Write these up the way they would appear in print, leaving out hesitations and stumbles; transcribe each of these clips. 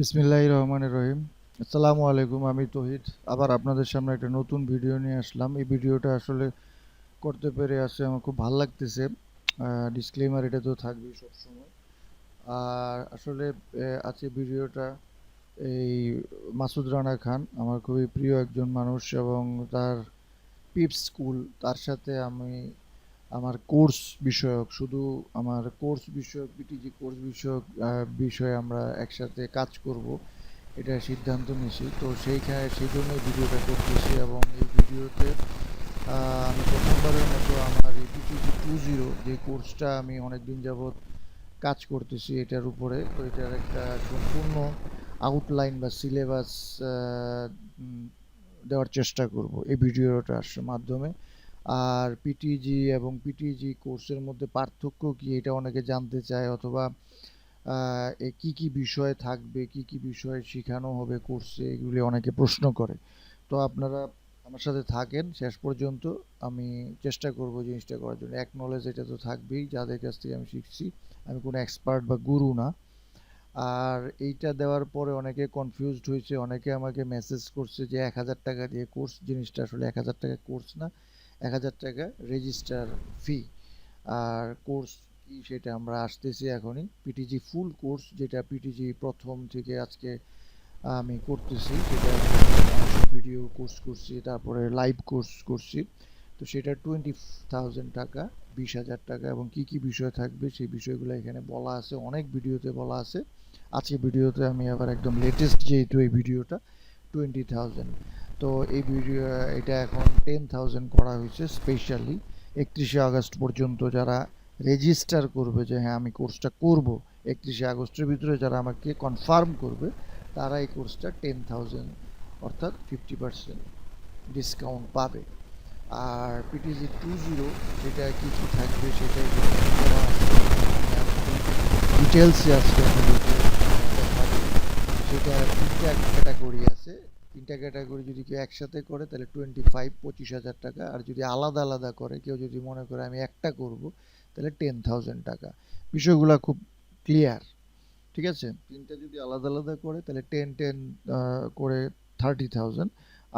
বিসমিল্লাহির রহমানির রহিম। আসসালামু আলাইকুম। আমি তৌহিদ আবার আপনাদের সামনে একটা নতুন ভিডিও নিয়ে আসলাম। এই ভিডিওটা আসলে করতে পেরে আমার খুব ভালো লাগতেছে। ডিসক্লেইমার এটা তো থাকবেই সবসময়। আর আসলে আজকে ভিডিওটা এই মাসুদ রানা খান আমার খুবই প্রিয় একজন মানুষ এবং তার পিপস স্কুল তার সাথে আমি আমার কোর্স বিষয়ক শুধু আমার কোর্স বিষয়ক পিটিজি কোর্স বিষয়ক বিষয়ে আমরা একসাথে কাজ করব এটা সিদ্ধান্ত নিয়েছি। তো সেই জন্যই ভিডিওটা করতেছি এবং এই ভিডিওতে আমি প্রথমবারের মতো আমার এই পিটিজি 2.0 যে কোর্সটা আমি অনেকদিন যাবৎ কাজ করতেছি এটার উপরে, তো এটার একটা সম্পূর্ণ আউটলাইন বা সিলেবাস দেওয়ার চেষ্টা করব এই ভিডিওটার মাধ্যমে। আর পিটিজি এবং পিটিজি কোর্সের মধ্যে পার্থক্য কি এটা অনেকে জানতে চায়, অথবা কি কি বিষয় থাকবে, কি কি বিষয় শেখানো হবে কোর্সে, এগুলি অনেকে প্রশ্ন করে। তো আপনারা আমার সাথে থাকেন শেষ পর্যন্ত। আমি চেষ্টা করব জিনিসটা করার জন্য। এক নলেজ এটা তো থাকবেই, যাদের কাছ থেকে আমি শিখছি। আমি কোনো এক্সপার্ট বা গুরু না। আর এইটা দেওয়ার পরে অনেকে কনফিউজড হয়েছে, অনেকে আমাকে মেসেজ করছে যে ১,০০০ টাকা দিয়ে কোর্স। জিনিসটা আসলে ১,০০০ টাকা কোর্স না, ১,০০০ টাকা রেজিস্টার ফি। আর কোর্স কি সেটা আমরা আসতেছি এখনই। পিটিজি ফুল কোর্স, যেটা পিটিজি প্রথম থেকে আজকে আমি করতেছি, সেটা ভিডিও কোর্স করছি, তারপরে লাইভ কোর্স করছি। তো সেটা 20,000 টাকা, 20,000 টাকা, এবং কি কি বিষয় থাকবে সেই বিষয়গুলো এখানে বলা আছে, অনেক ভিডিওতে বলা আছে। আজকে ভিডিওতে আমি আবার একদম লেটেস্ট, যেহেতু এই ভিডিওটা 20,000। তো এই ভিডিও এটা এখন 10,000 করা হয়েছে স্পেশালি 31শে আগস্ট পর্যন্ত। যারা রেজিস্টার করবে যে হ্যাঁ আমি কোর্সটা করব, 31শে আগস্টের ভিতরে যারা আমাকে কনফার্ম করবে, তারা এই কোর্সটা 10,000 অর্থাৎ 50% ডিসকাউন্ট পাবে। আর পিটিজি 2.0 যেটা কি কি থাকবে সেটাই ডিটেলসে আজকে আপনাদেরকে দেখাবো। সেটা তিনটা ক্যাটাগরি আছে। তিনটা ক্যাটাগরি যদি কেউ একসাথে করে তাহলে 25 হাজার টাকা, আর যদি আলাদা আলাদা করে, কেউ যদি মনে করে আমি একটা করব, তাহলে 10,000 টাকা। বিষয়গুলো খুব ক্লিয়ার, ঠিক আছে? তিনটা যদি আলাদা আলাদা করে তাহলে 10 করে 30,000,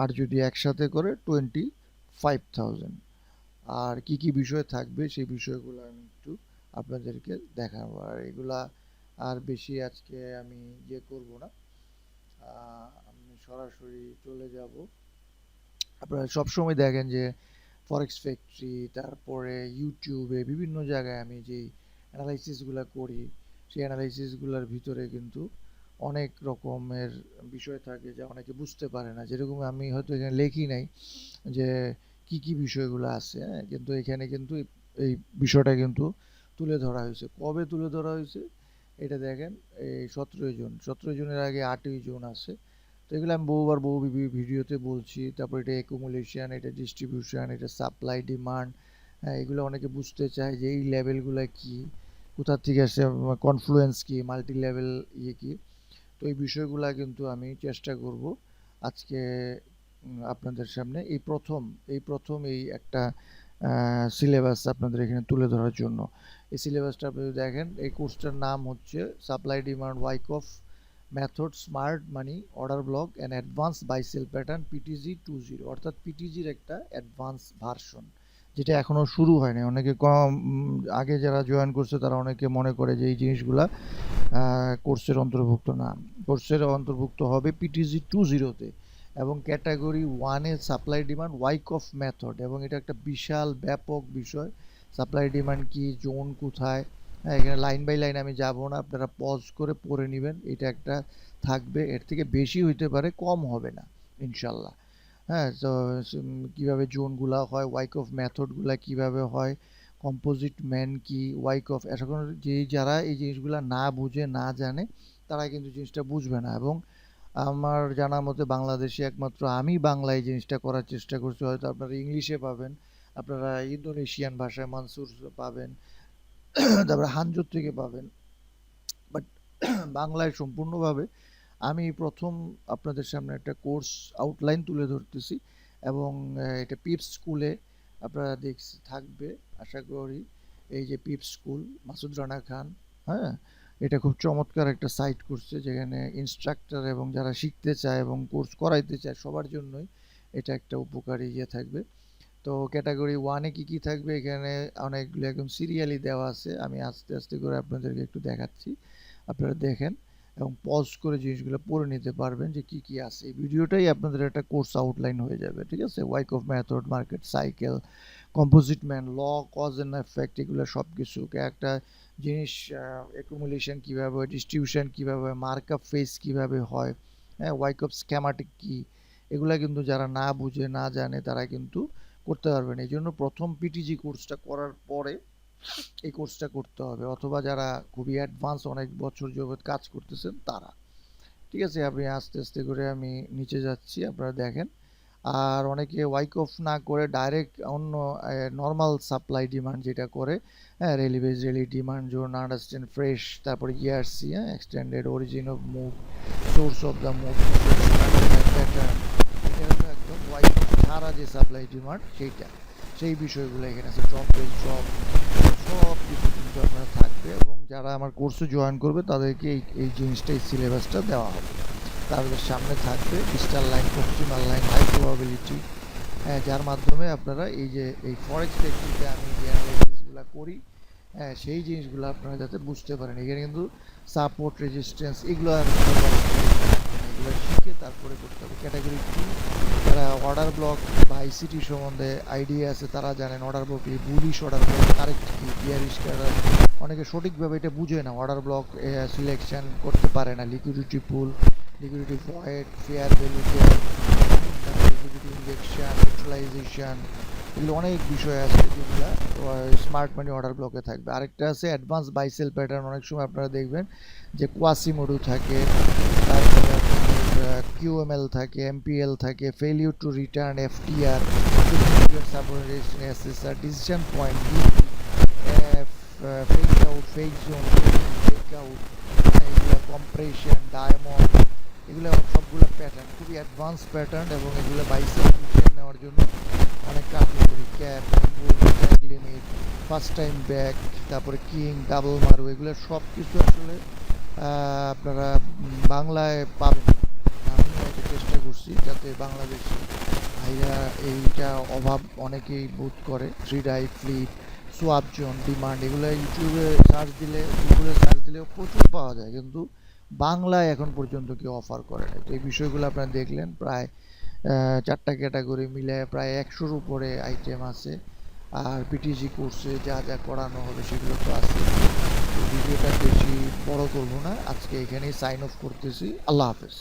আর যদি একসাথে করে 25,000। আর কি কি বিষয় থাকবে সেই বিষয়গুলো আমি একটু আপনাদেরকে দেখাবো। আর এগুলা আর বেশি আজকে আমি করব না, আমি সরাসরি চলে যাব। আপনারা সবসময় দেখেন যে ফরেক্স ফ্যাক্টরি, তারপরে ইউটিউবে বিভিন্ন জায়গায় আমি যেই অ্যানালাইসিসগুলো করি, সেই অ্যানালাইসিসগুলোর ভিতরে কিন্তু অনেক রকমের বিষয় থাকে যা অনেকে বুঝতে পারে না। যেরকম আমি হয়তো এখানে লেখি নাই যে কি কি বিষয়গুলো আছে, হ্যাঁ, কিন্তু এখানে কিন্তু এই বিষয়টা কিন্তু তুলে ধরা হয়েছে। কবে তুলে ধরা হয়েছে এটা দেখেন, এই 17 জুন। 17 জুনের আগে 8ই জুন আছে। তো এগুলো আমি বহুবার বহু ভিডিওতে বলছি। তারপর এটা অ্যাকুমুলেশন, এটা ডিস্ট্রিবিউশন, এটা সাপ্লাই ডিমান্ড। হ্যাঁ, এগুলো অনেকে বুঝতে চায় যে এই লেভেলগুলো কি, কোথা থেকে আসে, কনফ্লুয়েন্স কি, মাল্টি লেভেল কি। তো এই বিষয়গুলো কিন্তু আমি চেষ্টা করব আজকে আপনাদের সামনে এই প্রথম এই একটা সিলেবাস আপনাদের এখানে তুলে ধরার জন্য। এই সিলেবাসটা আপনি যদি দেখেন, এই কোর্সটার নাম হচ্ছে supply demand Wyckoff method, smart money, order block and advance buy sell pattern, PTG 2.0, অর্থাৎ পিটিজির একটা অ্যাডভান্স ভার্সন, যেটা এখনো শুরু হয়নি। অনেকে কম আগে যারা জয়েন করছে তারা অনেকে মনে করে যে এই জিনিসগুলা কোর্সের অন্তর্ভুক্ত না। কোর্সের অন্তর্ভুক্ত হবে পিটিজি 2.0-তে, এবং ক্যাটাগরি 1-এ সাপ্লাই ডিমান্ড ওয়াইকফ মেথড, এবং এটা একটা বিশাল ব্যাপক বিষয়। সাপ্লাই ডিমান্ড কি, জোন কোথায়, হ্যাঁ, এখানে লাইন বাই লাইন আমি যাব না, আপনারা পজ করে পড়ে নেবেন। এটা একটা থাকবে, এর থেকে বেশি হইতে পারে, কম হবে না ইনশাল্লাহ। হ্যাঁ, তো কীভাবে জোনগুলা হয়, ওয়াইকফ মেথডগুলা কিভাবে হয়, কম্পোজিট ম্যান কি, ওয়াইকফ, এখন যারা এই জিনিসগুলা না বুঝে না জানে তারা কিন্তু জিনিসটা বুঝবে না। এবং আমার জানা মতে বাংলাদেশে একমাত্র আমি বাংলায় জিনিসটা করার চেষ্টা করছি। হয়তো আপনারা ইংলিশে পাবেন, আপনারা ইন্দোনেশিয়ান ভাষায় মানসুর পাবেন, তারপরে হানজোর থেকে পাবেন, বাট বাংলায় সম্পূর্ণভাবে আমি প্রথম আপনাদের সামনে একটা কোর্স আউটলাইন তুলে ধরতেছি। এবং এটা পিপস স্কুলে আপনারা থাকবে আশা করি। এই যে পিপস স্কুল, মাসুদ রানা খান, হ্যাঁ, এটা খুব চমৎকার একটা সাইট করছে, যেখানে ইনস্ট্রাক্টর এবং যারা শিখতে চায় এবং কোর্স করাইতে চায় সবার জন্যই এটা একটা উপকারী থাকবে। তো ক্যাটাগরি ওয়ানে কি কি থাকবে, এখানে অনেকগুলো একদম সিরিয়ালি দেওয়া আছে। আমি আস্তে আস্তে করে আপনাদেরকে একটু দেখাচ্ছি, আপনারা দেখেন এবং পজ করে জিনিসগুলো পড়ে নিতে পারবেন যে কি কি আছে। এই ভিডিওটাই আপনাদের একটা কোর্স আউটলাইন হয়ে যাবে, ঠিক আছে? Wyckoff method, market cycle, composite man, law, cause and effect, এগুলো সব কিছু একটা জিনিস অ্যাকুমুলেশন কীভাবে হয়, ডিস্ট্রিবিউশন কীভাবে হয়, মার্কআপ ফেস কীভাবে হয়, হ্যাঁ, ওয়াইকফ স্ক্যামাটিক কী, এগুলা কিন্তু যারা না বুঝে না জানে তারা কিন্তু করতে পারবেন। এই জন্য প্রথম পিটিজি কোর্সটা করার পরে এই কোর্সটা করতে হবে, অথবা যারা খুবই অ্যাডভান্স অনেক বছর যাবত কাজ করতেছেন তারা, ঠিক আছে? আপনি আস্তে আস্তে করে আমি নিচে যাচ্ছি, আপনারা দেখেন। আর অনেকে ওয়াইকফ না করে ডাইরেক্ট অন্য নর্মাল সাপ্লাই ডিমান্ড যেটা করে, হ্যাঁ, rally base, rally demand zone, understand fresh, তারপরে ইয়ারসি, হ্যাঁ, extended, origin of move, source of the move, pattern, এটা হলো একদম ওয়াইকফ ছাড়া যে সাপ্লাই ডিমান্ড সেইটা, সেই বিষয়গুলো এখানে আছে। ড্রপ বেস ড্রপ, সব কিছু কিন্তু আপনারা থাকবে, এবং যারা আমার কোর্সে জয়েন করবে তাদেরকে এই জিনিসটা, এই সিলেবাসটা দেওয়া হবে। তাদের সামনে থাকবে crystal line, proximal line, high probability, হ্যাঁ, যার মাধ্যমে আপনারা এই যে এই ফরেক্স টেকনিকে আমি যে অ্যানালাইসিসগুলো করি, হ্যাঁ, সেই জিনিসগুলো আপনারা যাতে বুঝতে পারেন। এখানে কিন্তু সাপোর্ট, রেজিস্ট্যান্স, এগুলো এগুলো শিখে তারপরে করতে হবে। ক্যাটাগরি টু, যারা অর্ডার ব্লক বা আইসিটি সম্বন্ধে আইডিয়া আছে তারা জানেন অর্ডার ব্লক কি, বুলিশ অর্ডার ব্লক কারেক্ট কি, বিয়ারিশ অর্ডার, অনেকে সঠিকভাবে এটা বুঝে না, অর্ডার ব্লক সিলেকশন করতে পারে না, liquidity pool, liquidity void, fair value gap, liquidity injection, neutralisation, এগুলো অনেক বিষয় আছে যেগুলো স্মার্ট মানি অর্ডার ব্লকে থাকবে। আরেকটা আছে অ্যাডভান্স বাই সেল প্যাটার্ন, অনেক সময় আপনারা দেখবেন যে কোয়াসিমোডু থাকে, তারপরে আপনার কিউএমএল থাকে, এমপিএল থাকে, failure to return, FTR, subordination, SSR, decision point, fake out, fake zone, fake out, এগুলো কম্প্রেশন, ডায়মন্ড, এগুলো সবগুলো প্যাটার্ন, খুবই অ্যাডভান্স প্যাটার্ন, এবং এগুলো বাইসেল নেওয়ার জন্য অনেক কার্যকরী। Cap, back limit, first time back, তারপরে কিং, ডাবল মারু, এগুলো সব কিছু আসলে আপনারা বাংলায় পাবেন। আমি একটা চেষ্টা করছি যাতে বাংলাদেশি ভাইরা এইটা অভাব অনেকেই বোধ করে। Three die, flip, swap zone, demand, এগুলো ইউটিউবে সার্চ দিলে, গুগলে সার্চ দিলে প্রচুর পাওয়া যায়, কিন্তু বাংলায় এখন পর্যন্ত কেউ অফার করে না। তো এই বিষয়গুলো আপনারা দেখলেন, প্রায় চারটা ক্যাটাগরি মিলে প্রায় 100-র উপরে আইটেম আছে। আর পিটিজি কোর্সে যা যা করানো হবে সেগুলো তো আছে। তো ভিডিওটা বেশি বড় করবো না, আজকে এখানেই সাইন অফ করতেছি। আল্লাহ হাফেজ।